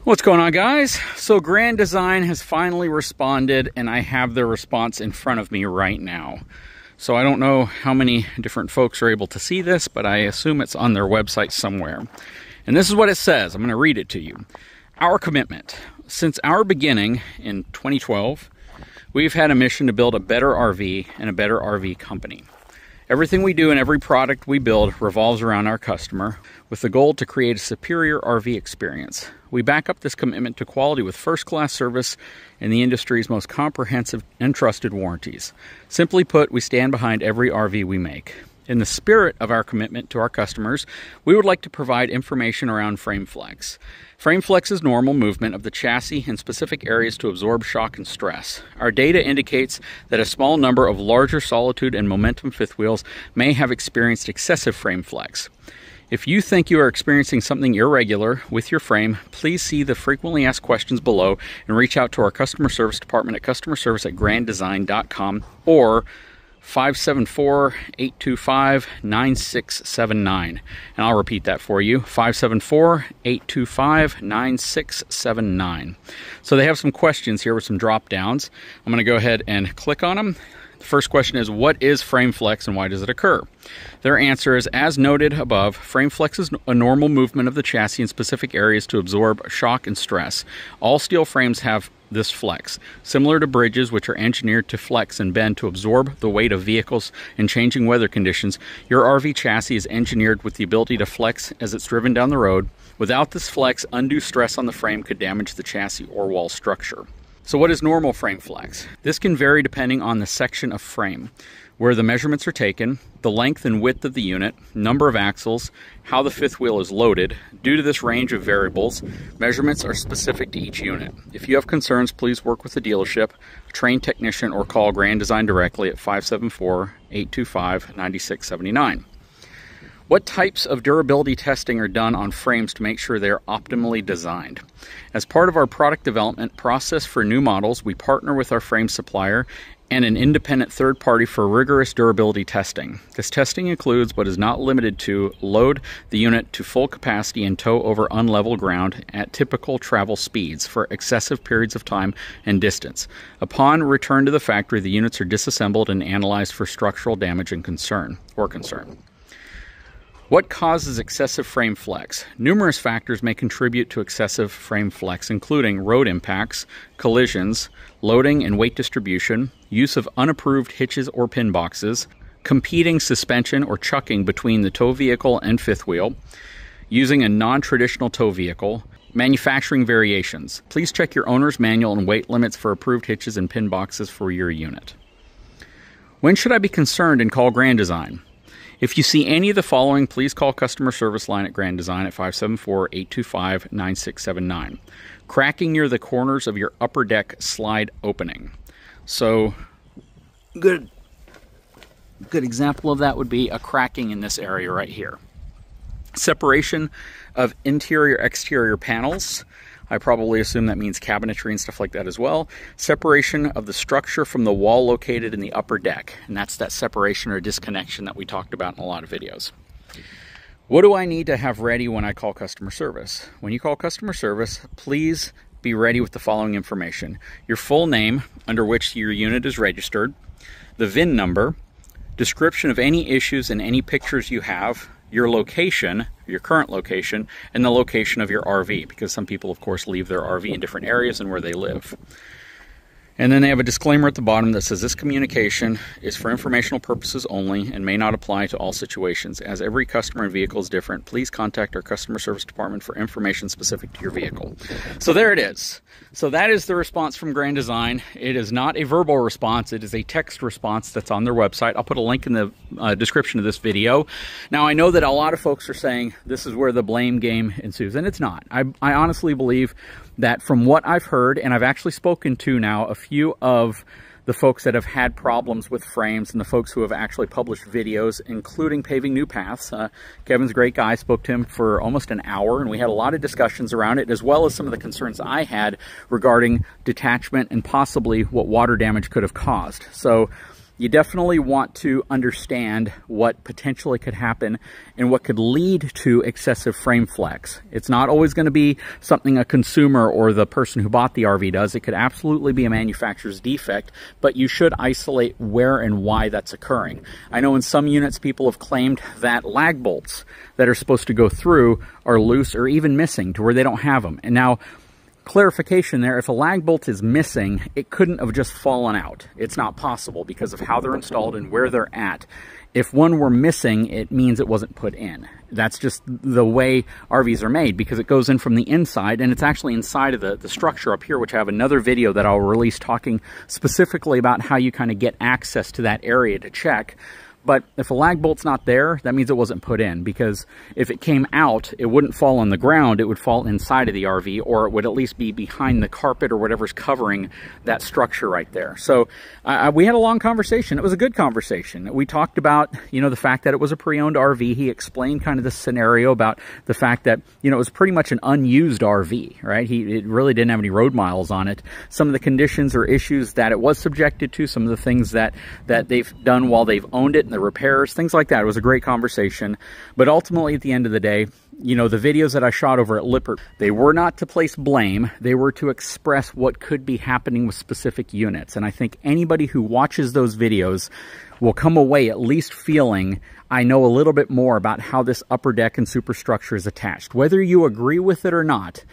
What's going on, guys? So Grand Design has finally responded, and I have their response in front of me right now. So I don't know how many different folks are able to see this, but I assume it's on their website somewhere. And this is what it says. I'm going to read it to you. Our commitment. Since our beginning in 2012, we've had a mission to build a better RV and a better RV company. Everything we do and every product we build revolves around our customer, with the goal to create a superior RV experience. We back up this commitment to quality with first-class service and the industry's most comprehensive and trusted warranties. Simply put, we stand behind every RV we make. In the spirit of our commitment to our customers, we would like to provide information around frame flex. Frame flex is normal movement of the chassis in specific areas to absorb shock and stress. Our data indicates that a small number of larger solitude and momentum fifth wheels may have experienced excessive frame flex. If you think you are experiencing something irregular with your frame, please see the frequently asked questions below and reach out to our customer service department at customerservice@granddesign.com or 574-825-9679. And I'll repeat that for you, 574-825-9679. So they have some questions here with some drop downs. I'm going to go ahead and click on them. The first question is, what is frame flex and why does it occur? Their answer is, as noted above, frame flex is a normal movement of the chassis in specific areas to absorb shock and stress. All steel frames have this flex. Similar to bridges, which are engineered to flex and bend to absorb the weight of vehicles in changing weather conditions, your RV chassis is engineered with the ability to flex as it's driven down the road. Without this flex, undue stress on the frame could damage the chassis or wall structure. So what is normal frame flex? This can vary depending on the section of frame, where the measurements are taken, the length and width of the unit, number of axles, how the fifth wheel is loaded. Due to this range of variables, measurements are specific to each unit. If you have concerns, please work with the dealership, a trained technician, or call Grand Design directly at 574-825-9679. What types of durability testing are done on frames to make sure they are optimally designed? As part of our product development process for new models, we partner with our frame supplier and an independent third party for rigorous durability testing. This testing includes, but is not limited to, load the unit to full capacity and tow over unlevel ground at typical travel speeds for excessive periods of time and distance. Upon return to the factory, the units are disassembled and analyzed for structural damage and concern. What causes excessive frame flex? Numerous factors may contribute to excessive frame flex, including road impacts, collisions, loading and weight distribution, use of unapproved hitches or pin boxes, competing suspension or chucking between the tow vehicle and fifth wheel, using a non-traditional tow vehicle, manufacturing variations. Please check your owner's manual and weight limits for approved hitches and pin boxes for your unit. When should I be concerned and call Grand Design? If you see any of the following, please call customer service line at Grand Design at 574-825-9679. Cracking near the corners of your upper deck slide opening. So, good example of that would be a cracking in this area right here. Separation of interior-exterior panels. I probably assume that means cabinetry and stuff like that as well. Separation of the structure from the wall located in the upper deck. And that's that separation or disconnection that we talked about in a lot of videos. What do I need to have ready when I call customer service? When you call customer service, please be ready with the following information. Your full name, under which your unit is registered, the VIN number, description of any issues and any pictures you have, your location, your current location, and the location of your RV, because some people, of course, leave their RV in different areas and where they live. And then they have a disclaimer at the bottom that says this communication is for informational purposes only and may not apply to all situations. As every customer and vehicle is different, please contact our customer service department for information specific to your vehicle. So there it is. So that is the response from Grand Design. It is not a verbal response. It is a text response that's on their website. I'll put a link in the description of this video. Now, I know that a lot of folks are saying this is where the blame game ensues, and it's not. I honestly believe that from what I've heard, and I've actually spoken to now a few of the folks that have had problems with frames and the folks who have actually published videos, including Paving New Paths. Kevin's a great guy. I spoke to him for almost an hour, and we had a lot of discussions around it, as well as some of the concerns I had regarding detachment and possibly what water damage could have caused. So you definitely want to understand what potentially could happen and what could lead to excessive frame flex. It's not always going to be something a consumer or the person who bought the RV does. It could absolutely be a manufacturer's defect, but you should isolate where and why that's occurring. I know in some units people have claimed that lag bolts that are supposed to go through are loose or even missing to where they don't have them. And now, clarification there, if a lag bolt is missing, it couldn't have just fallen out. It's not possible because of how they're installed and where they're at. If one were missing, it means it wasn't put in. That's just the way RVs are made, because it goes in from the inside, and it's actually inside of the structure up here, which I have another video that I'll release talking specifically about how you kind of get access to that area to check. But if a lag bolt's not there, that means it wasn't put in, because if it came out, it wouldn't fall on the ground, it would fall inside of the RV, or it would at least be behind the carpet or whatever's covering that structure right there. So we had a long conversation. It was a good conversation. We talked about, you know, the fact that it was a pre-owned RV. He explained kind of the scenario about the fact that, you know, it was pretty much an unused RV, right? It really didn't have any road miles on it. Some of the conditions or issues that it was subjected to, some of the things that they've done while they've owned it, and the repairs, things like that. It was a great conversation. But ultimately, at the end of the day, you know, the videos that I shot over at Lippert, they were not to place blame. They were to express what could be happening with specific units. And I think anybody who watches those videos will come away at least feeling, I know a little bit more about how this upper deck and superstructure is attached. Whether you agree with it or not,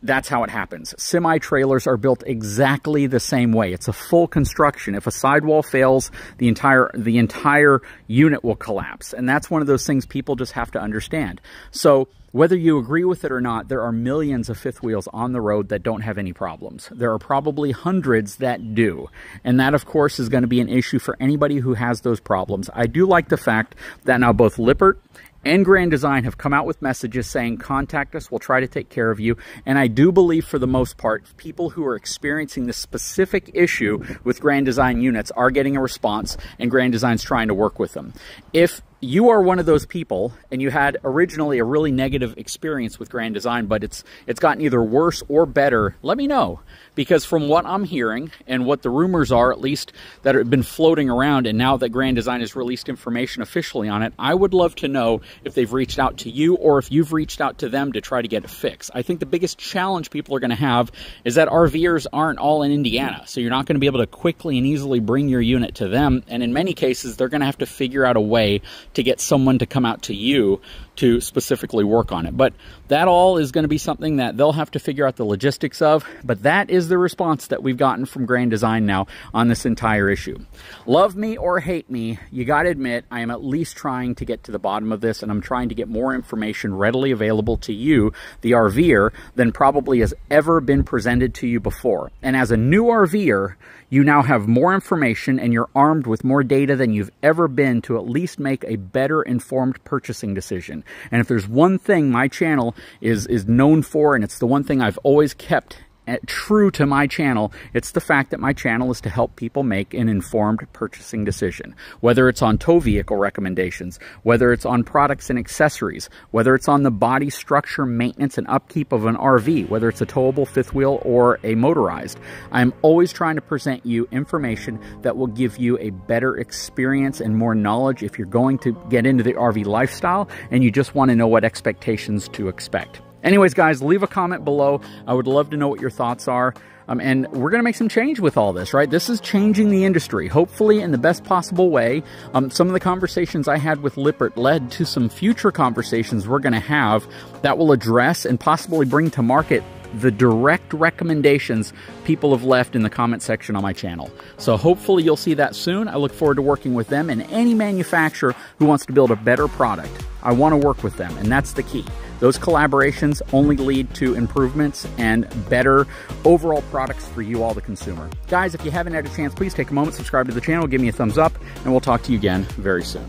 that's how it happens. Semi-trailers are built exactly the same way. It's a full construction. If a sidewall fails, the entire unit will collapse. And that's one of those things people just have to understand. So whether you agree with it or not, there are millions of fifth wheels on the road that don't have any problems. There are probably hundreds that do. And that, of course, is going to be an issue for anybody who has those problems. I do like the fact that now both Lippert and Grand Design have come out with messages saying, contact us, we'll try to take care of you. And I do believe, for the most part, people who are experiencing this specific issue with Grand Design units are getting a response, and Grand Design's trying to work with them. If you are one of those people and you had originally a really negative experience with Grand Design, but it's gotten either worse or better, let me know. Because from what I'm hearing and what the rumors are, at least, that have been floating around, and now that Grand Design has released information officially on it, I would love to know if they've reached out to you or if you've reached out to them to try to get it fixed. I think the biggest challenge people are going to have is that RVers aren't all in Indiana, so you're not going to be able to quickly and easily bring your unit to them, and in many cases, they're going to have to figure out a way to get someone to come out to you to specifically work on it. But that all is going to be something that they'll have to figure out the logistics of, but that is the response that we've gotten from Grand Design now on this entire issue. Love me or hate me, you got to admit, I am at least trying to get to the bottom of this, and I'm trying to get more information readily available to you, the RVer, than probably has ever been presented to you before. And as a new RVer, you now have more information and you're armed with more data than you've ever been to at least make a better informed purchasing decision. And if there's one thing my channel is known for, and it's the one thing I've always kept true to my channel, it's the fact that my channel is to help people make an informed purchasing decision. Whether it's on tow vehicle recommendations, whether it's on products and accessories, whether it's on the body structure, maintenance, and upkeep of an RV, whether it's a towable fifth wheel or a motorized, I'm always trying to present you information that will give you a better experience and more knowledge if you're going to get into the RV lifestyle and you just want to know what expectations to expect. Anyways, guys, leave a comment below. I would love to know what your thoughts are. And we're going to make some change with all this, right? This is changing the industry, hopefully in the best possible way. Some of the conversations I had with Lippert led to some future conversations we're going to have that will address and possibly bring to market the direct recommendations people have left in the comment section on my channel. So hopefully you'll see that soon. I look forward to working with them and any manufacturer who wants to build a better product. I want to work with them, and that's the key. Those collaborations only lead to improvements and better overall products for you all, the consumer. Guys, if you haven't had a chance, please take a moment, subscribe to the channel, give me a thumbs up, and we'll talk to you again very soon.